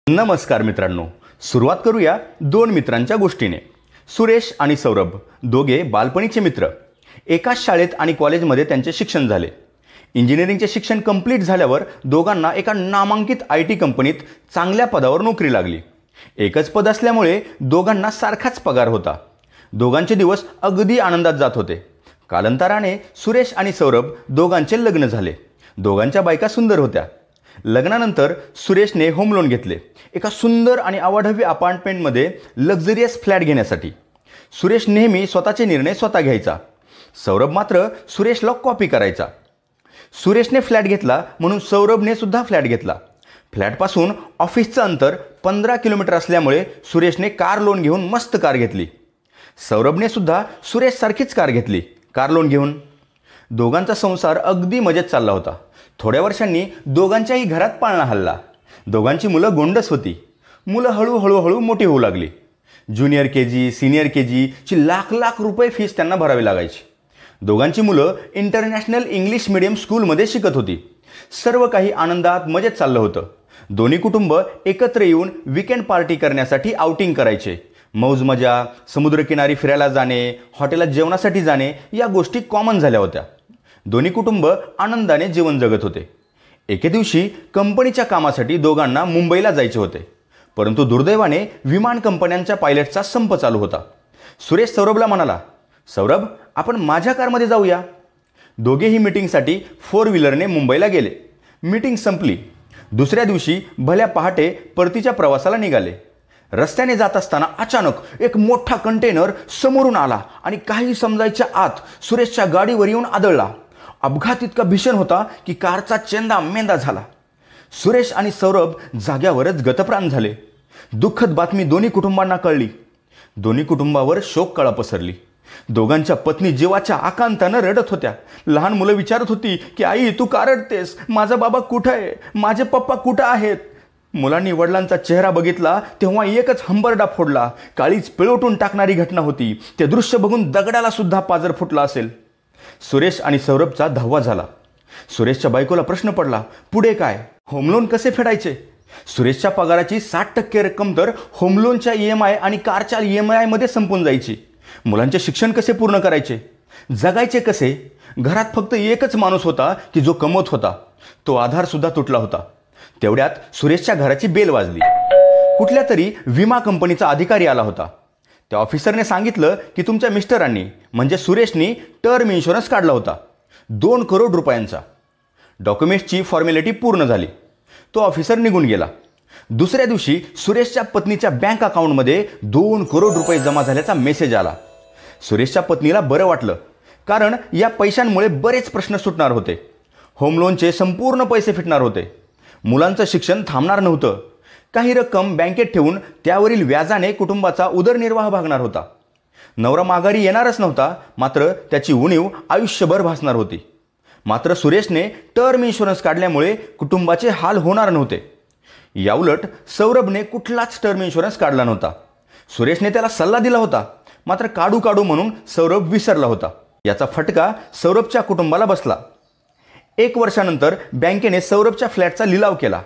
नमस्कार मित्रांनो, सुरुवात करूया दोन मित्रांच्या गोष्टीने. सुरेश आणि सौरभ दोघे बालपणीचे मित्र. एकाच शाळेत आणि कॉलेजमध्ये त्यांचे शिक्षण झाले. इंजिनिअरिंगचे शिक्षण कंप्लीट झाल्यावर दोघांना एका नामांकित IT कंपनीत चांगल्या पदावर नोकरी लागली. एकच पद असल्यामुळे दोघांना सारखाच पगार होता. दोघांचे दिवस अगदी आनंदात जात होते. कालांतराने सुरेश आणि सौरभ दोघांचे लग्न झाले. दोघांच्या बायका सुंदर होत्या. लग्नानंतर सुरेशने होम लोन घेतले एका सुंदर आणि अवाढव्य अपार्टमेंटमध्ये लक्झरियस फ्लॅट घेण्यासाठी. सुरेश नेहमी स्वतःचे निर्णय स्वतः घ्यायचा. सौरभ मात्र सुरेशला कॉपी करायचा. सुरेशने फ्लॅट घेतला म्हणून सौरभने सुद्धा फ्लॅट घेतला. फ्लॅटपासून ऑफिसचं अंतर 15 किलोमीटर असल्यामुळे सुरेशने कार लोन घेऊन मस्त कार घेतली. सौरभने सुद्धा सुरेशसारखीच कार घेतली कार लोन घेऊन. दोघांचा संसार अगदी मजेत चालला होता. थोड्या वर्षांनी दोघांच्याही घरात पाळणा हल्ला. दोघांची मुलं गोंडस होती. मुलं हळूहळू मोठी होऊ लागली. ज्युनियर KG, सिनियर KG ची लाख रुपये फीस त्यांना भरावी लागायची. दोघांची मुलं इंटरनॅशनल इंग्लिश मीडियम स्कूलमध्ये शिकत होती. सर्व काही आनंदात मजेत चाललं होतं. दोन्ही कुटुंब एकत्र येऊन वीकेंड पार्टी करण्यासाठी आउटिंग करायचे. मौज मजा, समुद्रकिनारी फिरायला जाणे, हॉटेलात जेवणासाठी जाणे या गोष्टी कॉमन झाल्या होत्या. दोन्ही कुटुंब आनंदाने जीवन जगत होते. एके दिवशी कंपनीच्या कामासाठी दोघांना मुंबईला जायचे होते. परंतु दुर्दैवाने विमान कंपन्यांच्या पायलटचा संप चालू होता. सुरेश सौरभला म्हणाला, सौरभ आपण माझ्या कारमध्ये जाऊया. दोघेही मीटिंगसाठी 4 व्हीलरने मुंबईला गेले. मीटिंग संपली. दुसऱ्या दिवशी भल्या पहाटे परतीच्या प्रवासाला निघाले. रस्त्याने जात असताना अचानक एक मोठा कंटेनर समोरून आला आणि काही समजायच्या आत सुरेशच्या गाडीवर येऊन आदळला. अपघात इतका भीषण होता की कारचा चेंदा मेंदा झाला. सुरेश आणि सौरभ जाग्यावरच गतप्राण झाले. दुःखद बातमी दोन्ही कुटुंबांना कळली. दोन्ही कुटुंबावर शोककळा पसरली. दोघांच्या पत्नी जीवाच्या आकांतानं रडत होत्या. लहान मुलं विचारत होती की आई तू का रडतेस? माझा बाबा कुठं आहे? माझे पप्पा कुठं आहेत? मुलांनी वडिलांचा चेहरा बघितला तेव्हा एकच हंबरडा फोडला. काळीच पिळवटून टाकणारी घटना होती. ते दृश्य बघून दगडाला सुद्धा पाजर फुटला असेल. सुरेश आणि सौरभचा 10वा झाला. सुरेशच्या बायकोला प्रश्न पडला, पुढे काय? होम लोन कसे फेडायचे? सुरेशच्या पगाराची 60% रक्कम तर होम लोनच्या EMI आणि कारच्या EMI मध्ये संपून जायची. मुलांचे शिक्षण कसे पूर्ण करायचे? जगायचे कसे? घरात फक्त एकच माणूस होता की जो कमवत होता. तो आधार सुद्धा तुटला होता. तेवढ्यात सुरेशच्या घराची बेल वाजली. कुठल्या तरी विमा कंपनीचा अधिकारी आला होता. त्या ऑफिसरने सांगितलं की तुमच्या मिस्टरांनी म्हणजे सुरेशनी टर्म इन्शुरन्स काढला होता 2 करोड रुपयांचा. डॉक्युमेंट्सची फॉर्मॅलिटी पूर्ण झाली. तो ऑफिसर निघून गेला. दुसऱ्या दिवशी सुरेशच्या पत्नीच्या बँक अकाउंटमध्ये 2 करोड रुपये जमा झाल्याचा मेसेज आला. सुरेशच्या पत्नीला बरं वाटलं, कारण या पैशांमुळे बरेच प्रश्न सुटणार होते. होम लोनचे संपूर्ण पैसे फिटणार होते. मुलांचं शिक्षण थांबणार नव्हतं. काही रक्कम बँकेत ठेवून त्यावरील व्याजाने कुटुंबाचा उदरनिर्वाह भागणार होता. नवरा माघारी येणारच नव्हता, मात्र त्याची उणीव आयुष्यभर भासणार होती. मात्र सुरेशने टर्म इन्शुरन्स काढल्यामुळे कुटुंबाचे हाल होणार नव्हते. याउलट सौरभने कुठलाच टर्म इन्शुरन्स काढला नव्हता. सुरेशने त्याला सल्ला दिला होता, मात्र काढू म्हणून सौरभ विसरला होता. याचा फटका सौरभच्या कुटुंबाला बसला. 1 वर्षानंतर बँकेने सौरभच्या फ्लॅटचा लिलाव केला.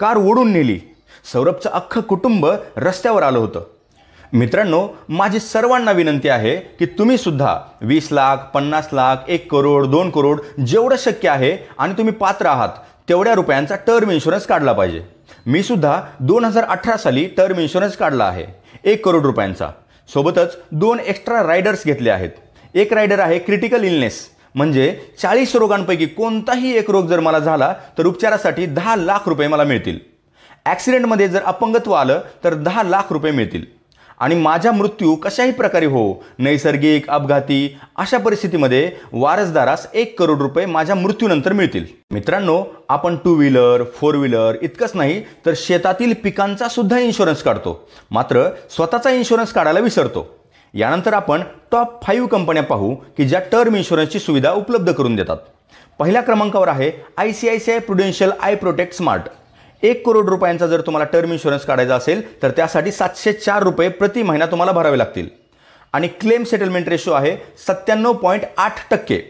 कार ओढून नेली. सौरभचं अख्खं कुटुंब रस्त्यावर आलं होतं. मित्रांनो, माझी सर्वांना विनंती आहे की तुम्ही सुद्धा 20 लाख, 50 लाख, 1 करोड, 2 करोड जेवढं शक्य आहे आणि तुम्ही पात्र आहात तेवढ्या रुपयांचा टर्म इन्शुरन्स काढला पाहिजे. मी सुद्धा 2018 साली टर्म इन्शुरन्स काढला आहे 1 करोड रुपयांचा. सोबतच 2 एक्स्ट्रा रायडर्स घेतले आहेत. एक रायडर आहे क्रिटिकल इलनेस, म्हणजे 40 रोगांपैकी कोणताही एक रोग जर मला झाला तर उपचारासाठी 10 लाख रुपये मला मिळतील. ॲक्सिडेंटमध्ये जर अपंगत्व आलं तर 10 लाख रुपये मिळतील. आणि माझा मृत्यू कशाही प्रकारे हो, नैसर्गिक, अपघाती अशा परिस्थितीमध्ये वारसदारास 1 करोड रुपये माझ्या मृत्यूनंतर मिळतील. मित्रांनो, आपण 2 व्हीलर, 4 व्हीलर इतकंच नाही तर शेतातील पिकांचा सुद्धा इन्शुरन्स काढतो, मात्र स्वतःचा इन्शुरन्स काढायला विसरतो. यानंतर आपण टॉप 5 कंपन्या पाहू की ज्या टर्म इन्शुरन्सची सुविधा उपलब्ध करून देतात. पहिल्या क्रमांकावर आहे ICICI Prudential I protect smart. 1 crore रुपयांचा जर तुम्हाला टर्म इन्शुरन्स काढायचा असेल तर त्यासाठी 704 रुपये प्रति महिना तुम्हाला भरावे लागतील. आणि क्लेम सेटलमेंट रेशो आहे 97.8%.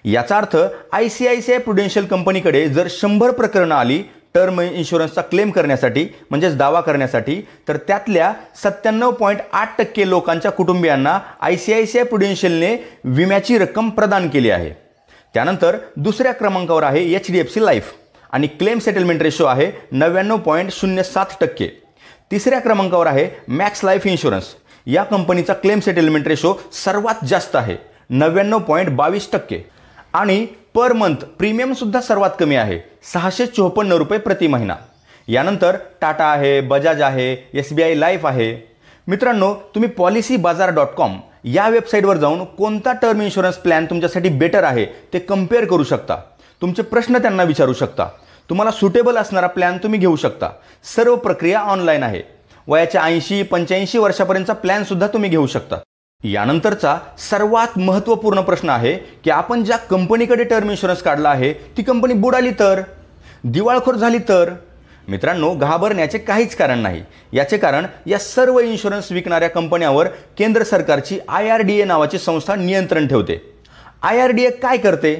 याचा अर्थ ICICI प्रुडेन्शियल कंपनीकडे जर 100 प्रकरणं आली टर्म इन्शुरन्सचा क्लेम करण्यासाठी म्हणजेच दावा करण्यासाठी, तर त्यातल्या 97.8% लोकांच्या कुटुंबियांना ICICI प्रुडेन्शियलने विम्याची रक्कम प्रदान केली आहे. त्यानंतर दुसऱ्या क्रमांकावर आहे HDFC लाईफ आणि क्लेम सेटलमेंट रेशो आहे 99.07%. तिसऱ्या क्रमांकावर आहे मॅक्स लाईफ इन्शुरन्स. या कंपनीचा क्लेम सेटलमेंट रेशो सर्वात जास्त आहे 99.22%. आणि पर मंथ प्रीमियमसुद्धा सर्वात कमी आहे 654 रुपये प्रति महिना. यानंतर टाटा आहे, बजाज आहे, SBI लाईफ आहे. मित्रांनो, तुम्ही policybazaar.com या वेबसाईटवर जाऊन कोणता टर्म इन्शुरन्स प्लॅन तुमच्यासाठी बेटर आहे ते कम्पेअर करू शकता. तुमचे प्रश्न त्यांना विचारू शकता. तुम्हाला सुटेबल असणारा प्लॅन तुम्ही घेऊ शकता. सर्व प्रक्रिया ऑनलाईन आहे. वयाच्या 80-85 वर्षापर्यंतचा प्लॅनसुद्धा तुम्ही घेऊ शकता. यानंतरचा सर्वात महत्त्वपूर्ण प्रश्न आहे की आपण ज्या कंपनीकडे टर्म इन्शुरन्स काढला आहे ती कंपनी बुडाली तर, दिवाळखोर झाली तर? मित्रांनो, घाबरण्याचे काहीच कारण नाही. याचे कारण या सर्व इन्शुरन्स विकणाऱ्या कंपन्यांवर केंद्र सरकारची IRDA नावाची संस्था नियंत्रण ठेवते. IRDA काय करते?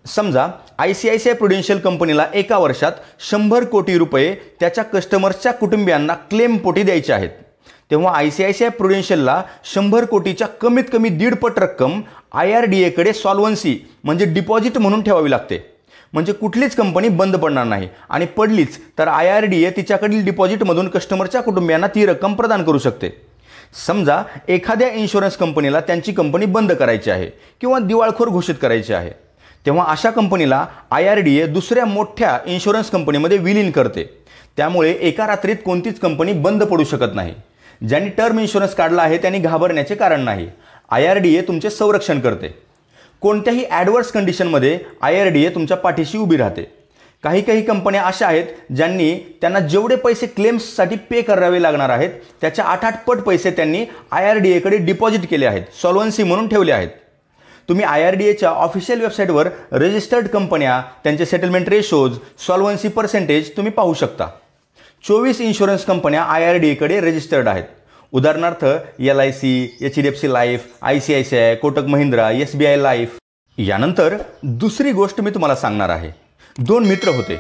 समजा ICICI प्रुडेन्शियल कंपनीला एका वर्षात 100 कोटी रुपये त्याच्या कस्टमर्सच्या कुटुंबियांना क्लेम पोटी द्यायचे आहेत. तेव्हा ICICI प्रुडेन्शियलला 100 कोटीच्या कमीत कमी 1.5 रक्कम IRDA कडे सॉल्व्हन्सी म्हणजे डिपॉझिट म्हणून ठेवावी लागते. म्हणजे कुठलीच कंपनी बंद पडणार नाही आणि पडलीच तर IRDA तिच्याकडील डिपॉझिटमधून कस्टमरच्या कुटुंबियांना ती रक्कम प्रदान करू शकते. समजा एखाद्या इन्शुरन्स कंपनीला त्यांची कंपनी बंद करायची आहे किंवा दिवाळखोर घोषित करायची आहे, तेव्हा अशा कंपनीला IRDA दुसऱ्या मोठ्या इन्शुरन्स कंपनीमध्ये विलीन करते. त्यामुळे एका रात्रीत कोणतीच कंपनी बंद पडू शकत नाही. ज्यांनी टर्म इन्शुरन्स काढला आहे त्यांनी घाबरण्याचे कारण नाही. IRDA तुमचे संरक्षण करते. कोणत्याही ॲडवर्स कंडिशनमध्ये IRDA तुमच्या पाठीशी उभी राहते. काही कंपन्या अशा आहेत ज्यांनी त्यांना जेवढे पैसे क्लेम्ससाठी पे करावे लागणार आहेत त्याच्या 8-8 पट पैसे त्यांनी IRDA कडे डिपॉझिट केले आहेत, सॉल्व्हन्सी म्हणून ठेवले आहेत. तुम्ही IRDAच्या ऑफिशियल वेबसाईटवर रजिस्टर्ड कंपन्या, त्यांचे सेटलमेंट रेशोज, सॉल्व्हन्सी पर्सेंटेज तुम्ही पाहू शकता. 24 इन्शुरन्स कंपन्या IRDA कडे रजिस्टर्ड आहेत. उदाहरणार्थ LIC, HDFC life, ICICI, Kotak Mahindra, SBI life. यानंतर दुसरी गोष्ट मी तुम्हाला सांगणार आहे. 2 मित्र होते.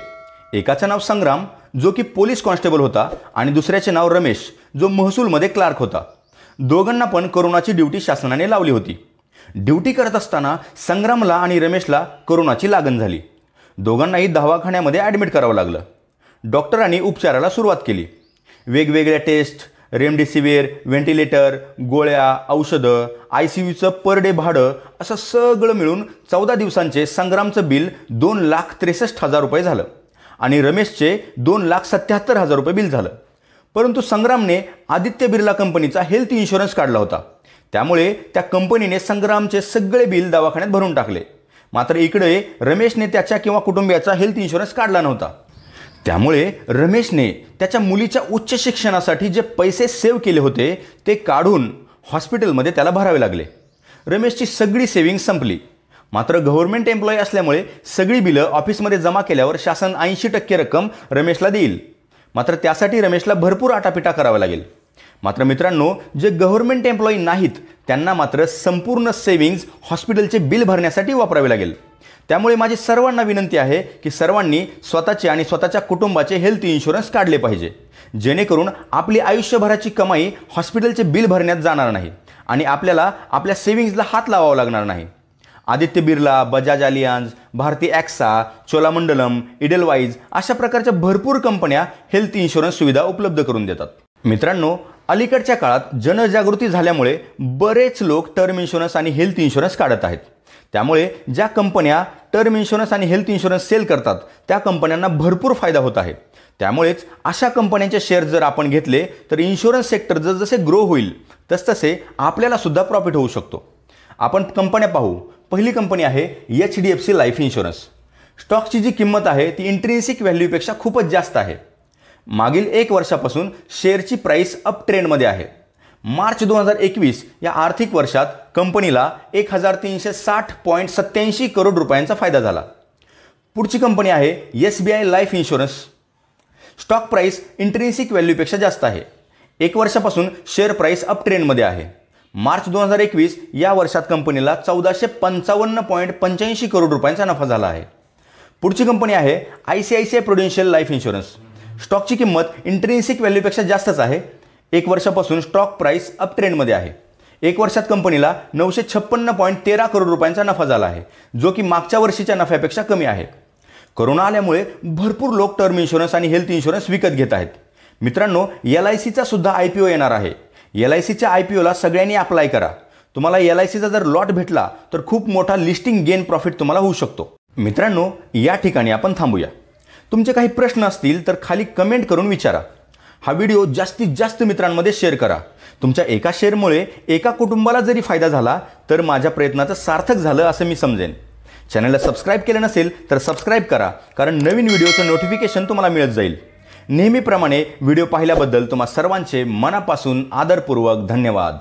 एकाचं नाव संग्राम जो की पोलीस कॉन्स्टेबल होता आणि दुसऱ्याचे नाव रमेश जो महसूलमध्ये क्लार्क होता. दोघांना पण कोरोनाची ड्युटी शासनाने लावली होती. ड्युटी करत असताना संग्रामला आणि रमेशला कोरोनाची लागण झाली. दोघांनाही दवाखान्यामध्ये ॲडमिट करावं लागलं. डॉक्टरांनी उपचाराला सुरुवात केली. वेगवेगळ्या टेस्ट, रेमडेसिवीर, व्हेंटिलेटर, गोळ्या, औषधं, ICUचं पर डे भाडं असं सगळं मिळून 14 दिवसांचे संग्रामचं बिल 2,63,000 रुपये झालं आणि रमेशचे 2,77,000 रुपये बिल झालं. परंतु संग्रामने आदित्य बिर्ला कंपनीचा हेल्थ इन्शुरन्स काढला होता. त्यामुळे त्या कंपनीने संग्रामचे सगळे बिल दवाखान्यात भरून टाकले. मात्र इकडे रमेशने त्याच्या किंवा कुटुंबियाचा हेल्थ इन्शुरन्स काढला नव्हता. त्यामुळे रमेशने त्याच्या मुलीच्या उच्च शिक्षणासाठी जे पैसे सेव्ह केले होते ते काढून हॉस्पिटलमध्ये त्याला भरावे लागले. रमेशची सगळी सेव्हिंग संपली. मात्र गव्हर्नमेंट एम्प्लॉई असल्यामुळे सगळी बिलं ऑफिसमध्ये जमा केल्यावर शासन 80% रक्कम रमेशला देईल. मात्र त्यासाठी रमेशला भरपूर आटापिटा करावा लागेल. मात्र मित्रांनो, जे गव्हर्नमेंट एम्प्लॉई नाहीत त्यांना मात्र संपूर्ण सेव्हिंग्ज हॉस्पिटलचे बिल भरण्यासाठी वापरावे लागेल. त्यामुळे माझी सर्वांना विनंती आहे की सर्वांनी स्वतःचे आणि स्वतःच्या कुटुंबाचे हेल्थ इन्शुरन्स काढले पाहिजे, जेणेकरून आपली आयुष्यभराची कमाई हॉस्पिटलचे बिल भरण्यात जाणार नाही आणि आपल्याला आपल्या सेव्हिंग्जला हात लावावा लागणार नाही. आदित्य बिर्ला, बजाज अलियांज, भारती ॲक्सा, चोलामंडलम, इडेलवाईज अशा प्रकारच्या भरपूर कंपन्या हेल्थ इन्शुरन्स सुविधा उपलब्ध करून देतात. मित्रांनो, अलीकडच्या काळात जनजागृती झाल्यामुळे बरेच लोक टर्म इन्शुरन्स आणि हेल्थ इन्शुरन्स काढत आहेत. त्यामुळे ज्या कंपन्या टर्म इन्शुरन्स आणि हेल्थ इन्शुरन्स सेल करतात त्या कंपन्यांना भरपूर फायदा होत आहे. त्यामुळेच अशा कंपन्यांचे शेअर जर आपण घेतले तर इन्शुरन्स सेक्टर जसजसे ग्रो होईल तसतसे आपल्याला सुद्धा प्रॉफिट होऊ शकतो. आपण कंपन्या पाहू. पहिली कंपनी आहे HDFC लाईफ इन्शुरन्स. स्टॉकची जी किंमत आहे ती इंट्रिन्सिक व्हॅल्यूपेक्षा खूपच जास्त आहे. मागील 1 वर्षापासून शेअरची प्राइस अप ट्रेंडमध्ये आहे. मार्च 2021 या आर्थिक वर्षात कंपनीला 1,360.87 करोड रुपयांचा फायदा झाला. पुढची कंपनी आहे SBI life insurance. Stock price intrinsic व्हॅल्यूपेक्षा जास्त आहे. 1 वर्षापासून शेअर प्राइस अप ट्रेंडमध्ये आहे. मार्च 2021 या वर्षात कंपनीला 1,455.85 करोड रुपयांचा नफा झाला आहे. पुढची कंपनी आहे ICICI प्रुडेन्शियल लाईफ इन्शुरन्स. स्टॉकची किंमत इंट्रिन्सिक व्हॅल्यूपेक्षा जास्तच आहे. 1 वर्षापासून स्टॉक प्राइस अप ट्रेंडमध्ये आहे. 1 वर्षात कंपनीला 956.13 करोड रुपयांचा नफा झाला आहे, जो की मागच्या वर्षीच्या नफ्यापेक्षा कमी आहे. कोरोना आल्यामुळे भरपूर लोक टर्म इन्शुरन्स आणि हेल्थ इन्शुरन्स विकत घेत आहेत. मित्रांनो, LICचा सुद्धा IPO येणार आहे. LICच्या IPOला सगळ्यांनी अप्लाय करा. तुम्हाला LICचा जर लॉट भेटला तर खूप मोठा लिस्टिंग गेन प्रॉफिट तुम्हाला होऊ शकतो. मित्रांनो, या ठिकाणी आपण थांबूया. तुमचे काही प्रश्न असतील तर खाली कमेंट करून विचारा. हा व्हिडिओ जास्तीत जास्त मित्रांमध्ये शेअर करा. तुमच्या एका शेअरमुळे एका कुटुंबाला जरी फायदा झाला तर माझ्या प्रयत्नाचं सार्थक झालं असं मी समजेन. चॅनलला सबस्क्राईब केलं नसेल तर सबस्क्राईब करा, कारण नवीन व्हिडिओचं नोटिफिकेशन तुम्हाला मिळत जाईल. नेहमीप्रमाणे व्हिडिओ पाहिल्याबद्दल तुम्हा सर्वांचे मनापासून आदरपूर्वक धन्यवाद.